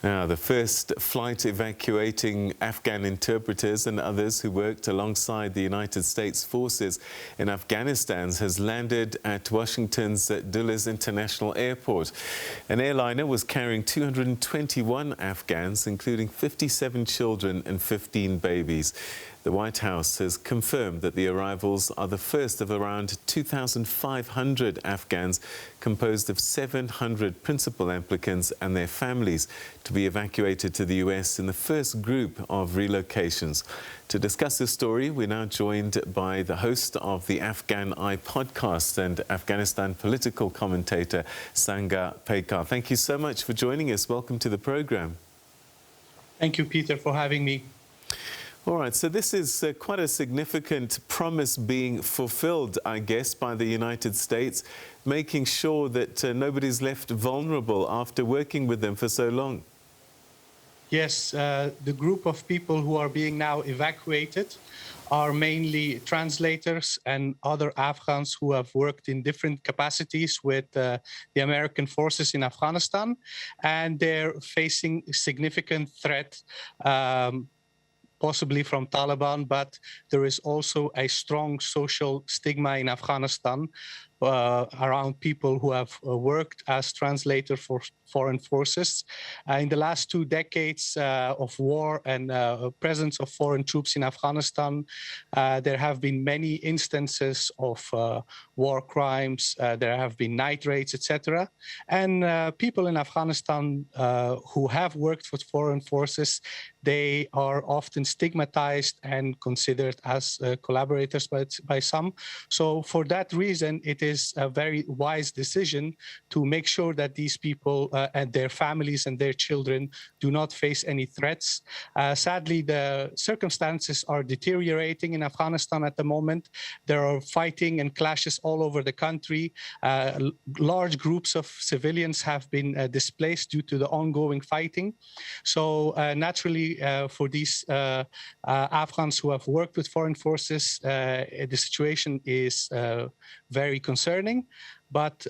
Now, the first flight evacuating Afghan interpreters and others who worked alongside the United States forces in Afghanistan has landed at Washington's Dulles International Airport. An airliner was carrying 221 Afghans, including 57 children and 15 babies. The White House has confirmed that the arrivals are the first of around 2,500 Afghans, composed of 700 principal applicants and their families, to be evacuated to the US in the first group of relocations. To discuss this story, we're now joined by the host of the Afghan Eye podcast and Afghanistan political commentator, Sangar Paykhar. Thank you so much for joining us. Welcome to the program. Thank you, Peter, for having me. All right, so this is quite a significant promise being fulfilled, I guess, by the United States, making sure that nobody's left vulnerable after working with them for so long. Yes, the group of people who are being now evacuated are mainly translators and other Afghans who have worked in different capacities with the American forces in Afghanistan, and they're facing significant threat, possibly from Taliban, but there is also a strong social stigma in Afghanistan around people who have worked as translators for foreign forces. In the last 2 decades of war and presence of foreign troops in Afghanistan, there have been many instances of war crimes, there have been night raids, etc. And people in Afghanistan who have worked for foreign forces, they are often stigmatized and considered as collaborators by some. So for that reason, it is a very wise decision to make sure that these people and their families and their children do not face any threats. Sadly, the circumstances are deteriorating in Afghanistan at the moment. There are fighting and clashes all over the country. Large groups of civilians have been displaced due to the ongoing fighting. So naturally, for these Afghans who have worked with foreign forces, the situation is very concerning. But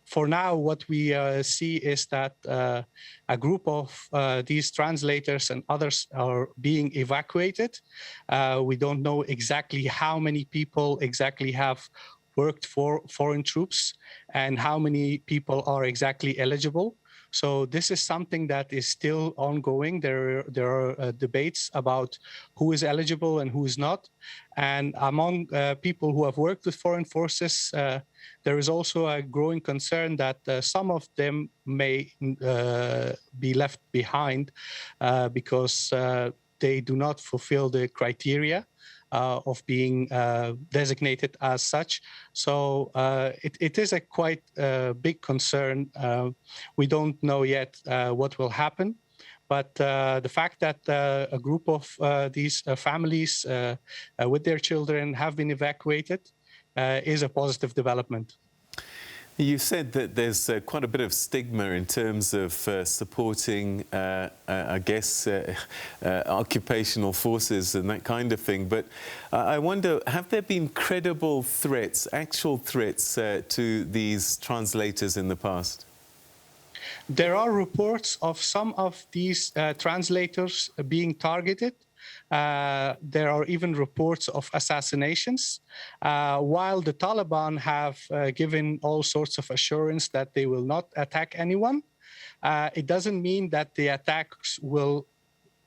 for now, what we see is that a group of these translators and others are being evacuated. We don't know exactly how many people exactly have worked for foreign troops and how many people are exactly eligible. So this is something that is still ongoing. There are debates about who is eligible and who is not. And among people who have worked with foreign forces, there is also a growing concern that some of them may be left behind because they do not fulfill the criteria of being designated as such. So it is a quite big concern. We don't know yet what will happen, but the fact that a group of these families with their children have been evacuated is a positive development. You said that there's quite a bit of stigma in terms of supporting, I guess, occupational forces and that kind of thing. But I wonder, have there been credible threats, actual threats to these translators in the past? There are reports of some of these translators being targeted. There are even reports of assassinations, while the Taliban have given all sorts of assurance that they will not attack anyone. It doesn't mean that the attacks will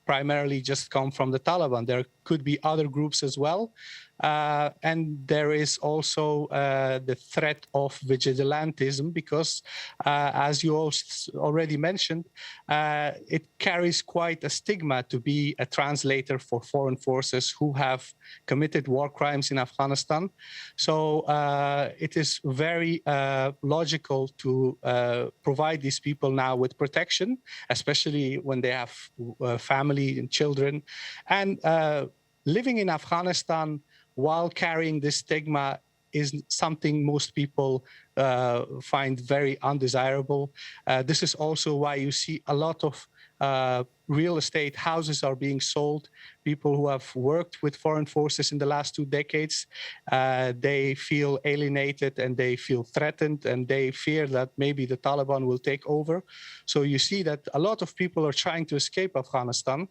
primarily just come from the Taliban. There could be other groups as well. And there is also the threat of vigilantism because, as you already mentioned, it carries quite a stigma to be a translator for foreign forces who have committed war crimes in Afghanistan. So it is very logical to provide these people now with protection, especially when they have family and children. And living in Afghanistan while carrying this stigma is something most people find very undesirable. This is also why you see a lot of real estate houses are being sold. People who have worked with foreign forces in the last 2 decades, they feel alienated and they feel threatened and they fear that maybe the Taliban will take over. So you see that a lot of people are trying to escape Afghanistan.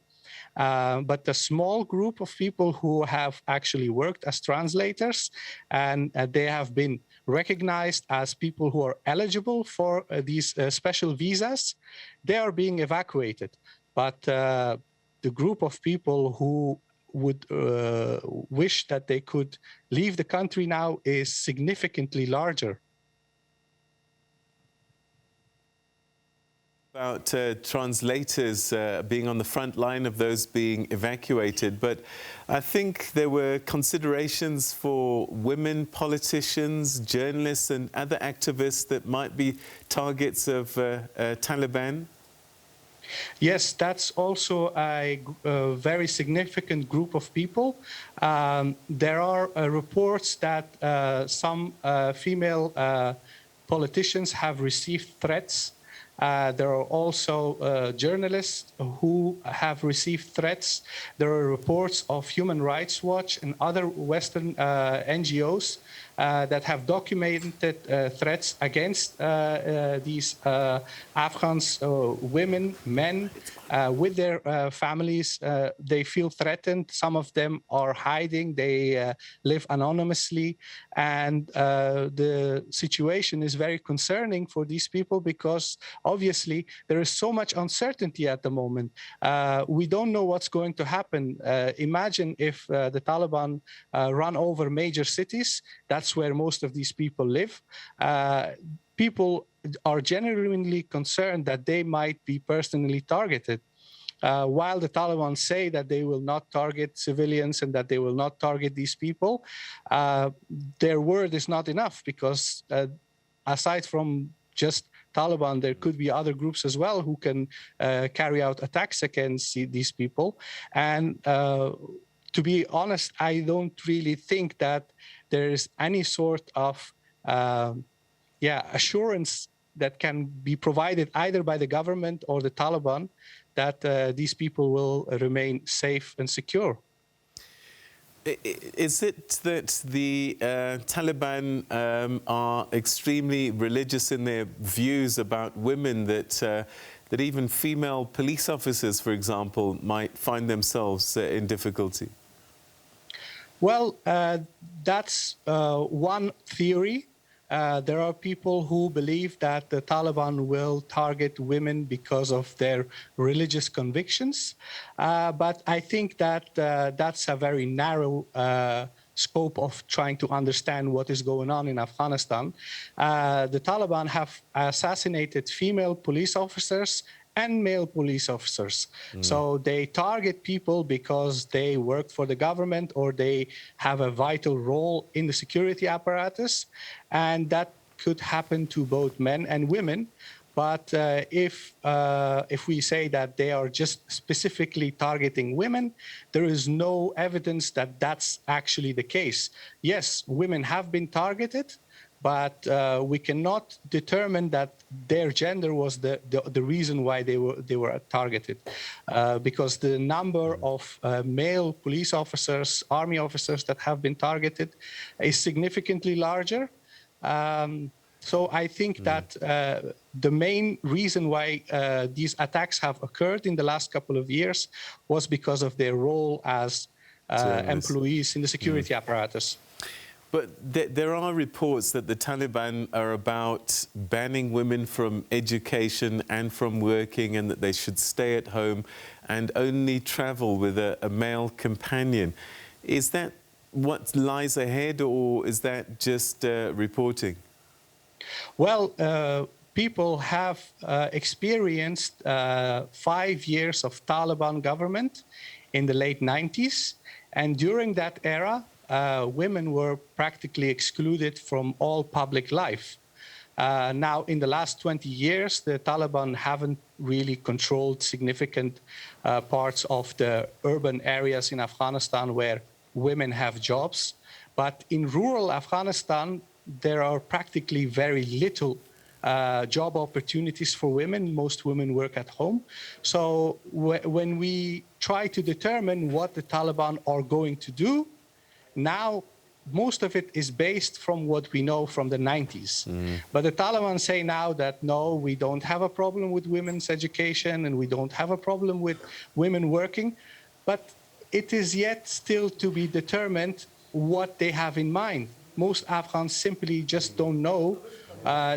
But the small group of people who have actually worked as translators and they have been recognized as people who are eligible for these special visas, they are being evacuated. But the group of people who would wish that they could leave the country now is significantly larger. About translators being on the front line of those being evacuated, but I think there were considerations for women politicians, journalists and other activists that might be targets of Taliban. Yes, that's also a very significant group of people. There are reports that some female politicians have received threats. There are also journalists who have received threats. There are reports of Human Rights Watch and other Western NGOs that have documented threats against these Afghans, women, men, with their families. They feel threatened. Some of them are hiding. They live anonymously. And the situation is very concerning for these people because obviously there is so much uncertainty at the moment. We don't know what's going to happen. Imagine if the Taliban run over major cities. That's where most of these people live. People are genuinely concerned that they might be personally targeted. While the Taliban say that they will not target civilians and that they will not target these people, their word is not enough because aside from just Taliban, there could be other groups as well who can carry out attacks against these people. And to be honest, I don't really think that there is any sort of assurance that can be provided either by the government or the Taliban that these people will remain safe and secure. Is it that the Taliban are extremely religious in their views about women, that even female police officers, for example, might find themselves in difficulty? Well, that's one theory. There are people who believe that the Taliban will target women because of their religious convictions. But I think that that's a very narrow scope of trying to understand what is going on in Afghanistan. The Taliban have assassinated female police officers and male police officers. So they target people because they work for the government or they have a vital role in the security apparatus. And that could happen to both men and women. But if we say that they are just specifically targeting women, there is no evidence that that's actually the case. Yes, women have been targeted, but we cannot determine that their gender was the reason why they were targeted, because the number of male police officers, army officers that have been targeted is significantly larger. So I think that the main reason why these attacks have occurred in the last couple of years was because of their role as employees in the security apparatus. But there are reports that the Taliban are about banning women from education and from working, and that they should stay at home and only travel with a male companion. Is that what lies ahead, or is that just reporting? Well, people have experienced 5 years of Taliban government in the late 90s. And during that era, women were practically excluded from all public life. Now, in the last 20 years, the Taliban haven't really controlled significant parts of the urban areas in Afghanistan where women have jobs. But in rural Afghanistan, there are practically very little job opportunities for women. Most women work at home. So when we try to determine what the Taliban are going to do, now most of it is based from what we know from the 90s. But the Taliban say now that, no, we don't have a problem with women's education and we don't have a problem with women working. But it is yet still to be determined what they have in mind. Most Afghans simply just don't know.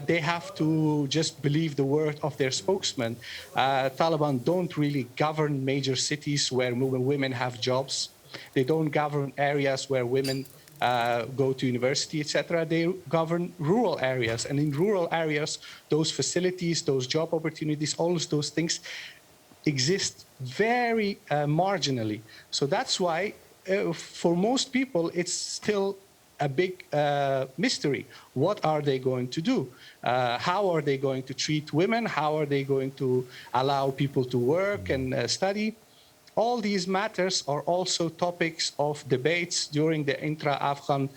They have to just believe the word of their spokesman. Taliban don't really govern major cities where women have jobs. They don't govern areas where women go to university, etc. They govern rural areas. And in rural areas, those facilities, those job opportunities, all of those things exist very marginally. So that's why, for most people, it's still a big mystery. What are they going to do? How are they going to treat women? How are they going to allow people to work and study? All these matters are also topics of debates during the intra-Afghan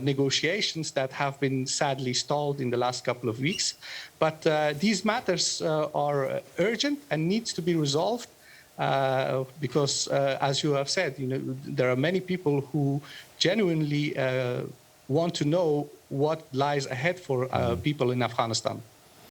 negotiations that have been sadly stalled in the last couple of weeks. But these matters are urgent and needs to be resolved because, as you have said, there are many people who genuinely want to know what lies ahead for people in Afghanistan.